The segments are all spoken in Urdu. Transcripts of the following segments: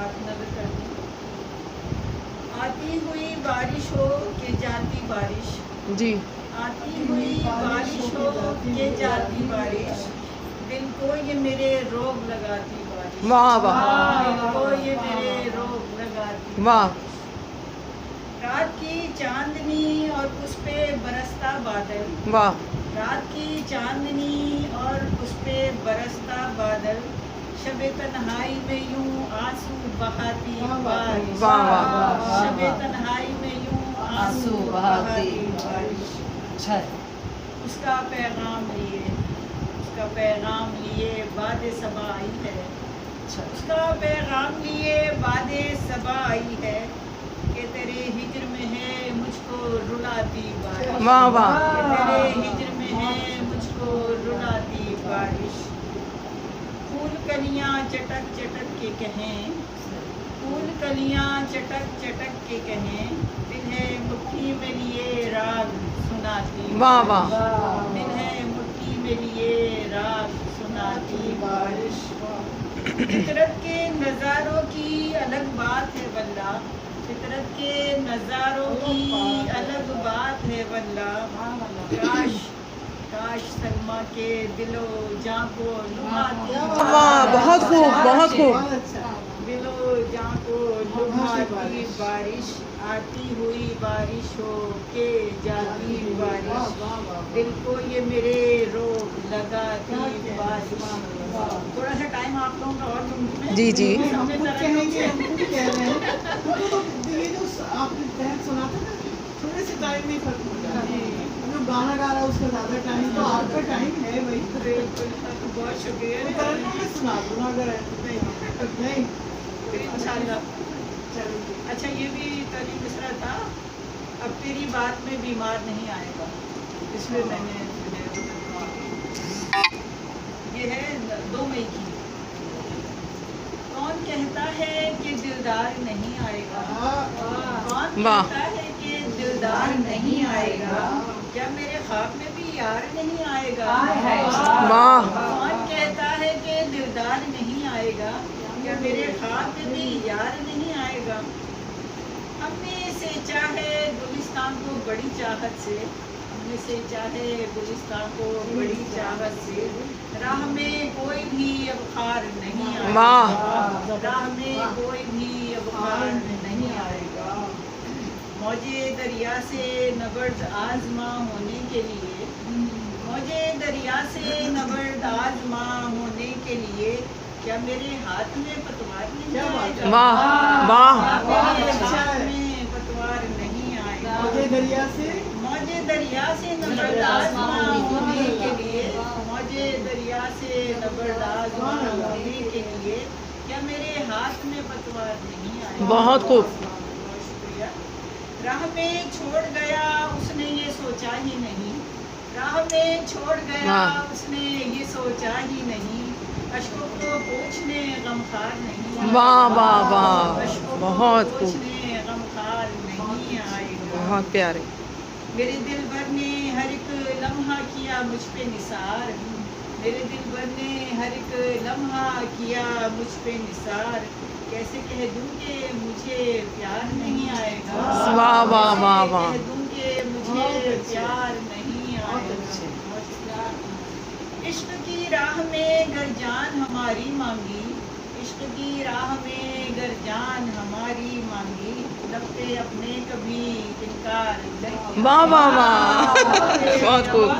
بات نظر کر دیں. آتی ہوئی بارش ہو کہ جاتی بارش, جی آتی ہوئی بارش ہو کہ جاتی بارش, دل کو یہ میرے روگ لگاتی بارش, واہ واہ دل کو یہ میرے روگ لگاتی واہ. بارش. رات کی چاندنی اور اس پہ برستا بادل, واہ رات کی چاندنی اور اس پہ برستا بادل, شب تنہائی میں یوں آنسو بہاتی بارش, واہ واہ. شب تنہائی میں یوں آنسو بہاتی بارش. اس کا پیغام لیے, اس کا پیغام لیے باد صبا آئی ہے, اس کا پیغام لیے باد صبا آئی ہے, کہ تیرے ہجر میں ہے مجھ کو رلاتی بارش, واہ واہ. کہ تیرے ہجر میں ہے مجھ کو رلاتی بارش. پھول کلیاں چٹک چٹک کے کہیں, پھول کلیاں چٹک چٹک کے کہیں, دل ہے مٹھی میں لیے راگ سناتی واہ واہ. دل ہے مٹھی میں لیے راگ سناتی بارش. فطرت کے نظاروں کی الگ بات ہے واللہ, فطرت کے نظاروں کی الگ بات ہے واللہ, کاش کاش سلمیٰ کے دل و جاں کو لبھاتی واہ بہت خوب بہت خوب. دل و جاں کو لبھاتی بارش, آتی ہوئی بارش ہو کہ جاتی بارش, دل کو یہ میرے روگ لگاتی بارش. تھوڑا سا ٹائم آپ لوگوں کا اور دوں گی میں. جی جی ہم نے کہیں گے, ہم خود کہہ رہے ہیں, یہ جو آپ نے تحت سنا تھا نا, تھوڑے سے ٹائم میں فرق ہو جاتا ہے. جو گانا گا رہا ہے اس کا زیادہ ٹائم, تو آپ کا ٹائم ہے بھائی. بہت شکریہ. ترنم میں سنا دو نا اگر نہیں پھر انشاءاللہ. اچھا یہ بھی تعلیم مصرع تھا, اب تیری بات میں بیمار نہیں آئے گا, اس لیے میں نے یہ ہے 2 مئی کی. کون کہتا ہے کہ دلدار نہیں آئے گا, کون واہ. کہتا ہے کہ دلدار نہیں آئے گا, کیا میرے خواب میں بھی یار نہیں آئے گا, واہ. کون کہتا ہے کہ دلدار نہیں آئے گا, کیا میرے خواب میں بھی یار نہیں آئے گا. ہم نے سینچا ہے گلستان کو بڑی چاہت سے, ہم نے سینچا ہے گلستان کو بڑی چاہت سے, راہ میں کوئی بھی اب خار نہیں آئے واہ. گا, راہ میں کوئی بھی اب خار نہیں آئے گا. موجے دریا سے نبرد آزماں ہونے کے لیے, موجے دریا سے نبرد آزماں ہونے کے لیے, کیا میرے ہاتھ میں پتوار نہیں آئے گا, واہ واہ. کیا میرے ہاتھ میں پتوار نہیں آئے گا. مجھے دریا سے, موجے دریا سے نبرد آزماں ہونے کے لیے, موجے دریا سے نبرد آزماں ہونے کے لیے, کیا میرے ہاتھ میں پتوار نہیں آئے گا. بہت خوب. بہت شکریہ. راہ میں چھوڑ گیا اس نے یہ سوچا ہی نہیں, راہ میں چھوڑ گیا واہ. اس نے یہ سوچا ہی نہیں, اشکوں کو پوچھنے غمخوار نہیں, واہ واہ واہ. اشکوں کو بہت خوب پوچھنے غمخوار نہیں آئے گا. بہت پیارے. میرے دل بھر نے ہر ایک لمحہ کیا مجھ پہ نثار, میرے دل بھر نے ہر ایک لمحہ کیا مجھ پہ نثار, کیسے کہہ دوں کہ مجھے پیار نہیں آئے گا, واہ واہ واہ کیسے واہ. کہہ دوں کہ مجھے پیار نہیں آئے گا. عشق کی راہ میں گر جان ہماری مانگی, عشق کی راہ میں گر جان ہماری مانگی, لب پہ اپنے کبھی انکار نہیں, واہ واہ واہ. بہت خوب.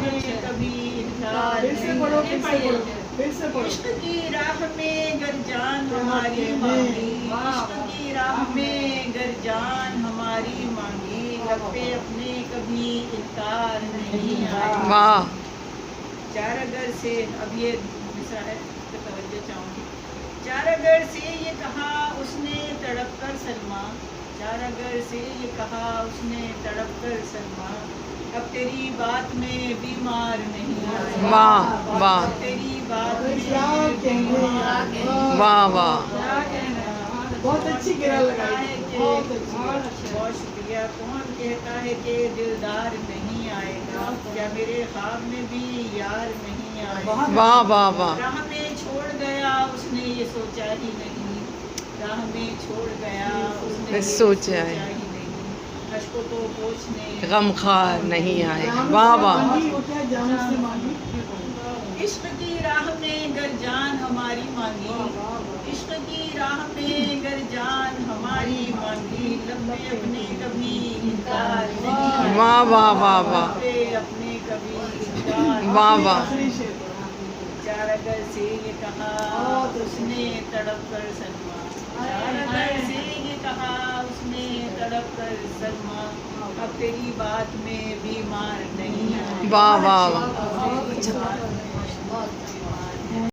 کبھی انکار پھر سے پڑھو, پھر سے پڑھو, پھر سے پڑھو. عشق کی راہ میں گر جان ہماری مانگی, عشق کی راہ میں گر جان ہماری مانگی, لب پہ اپنے کبھی انکار نہیں آیا. واہ. چار اگر سے, اب یہ مصرع ہے تو توجہ چاہوں گی. چار اگر سے یہ کہا اس نے تڑپ کر سلمیٰ, چار اگر سے یہ کہا اس نے تڑپ کر سلمیٰ, اب تیری بات میں بیمار نہیں آئے گا, واہ واہ. اب تیری بات میں کیا بیمار نہیں کہنا, واہ واہ. کیا کہنا. بہت اچھی گرا لگائی, بہت اچھی. بہت شکریہ. کون کہتا ہے کہ دلدار نہیں آئے گا, کیا میرے خواب میں بھی یار نہیں آئے گا. واہ واہ واہ. راہ میں چھوڑ گیا اس نے یہ سوچا ہی نہیں, راہ میں چھوڑ گیا اس نے سوچا ہی نہیں اشکوں کو پوچھنے غم خار نہیں آئے. واہ واہ. مانگی وہ کیا جان سے مانگی. عشق کی راہ میں گر جان ہماری مانگی عشق کی راہ میں گر جان ہماری مانگی لب میں اپنے کبھی انکار نہیں واہ واہ واہ واہ. لب پہ اپنے کبھی انکار واہ واہ. آخری شعر. چار اگر سے یہ کہا اس نے تڑپ کر سلما چار اگر سے یہ کہا اس نے تڑپ کر سلما اب تیری بات میں بیمار نہیں آئی واہ واہ واہ. اب تیری بات میں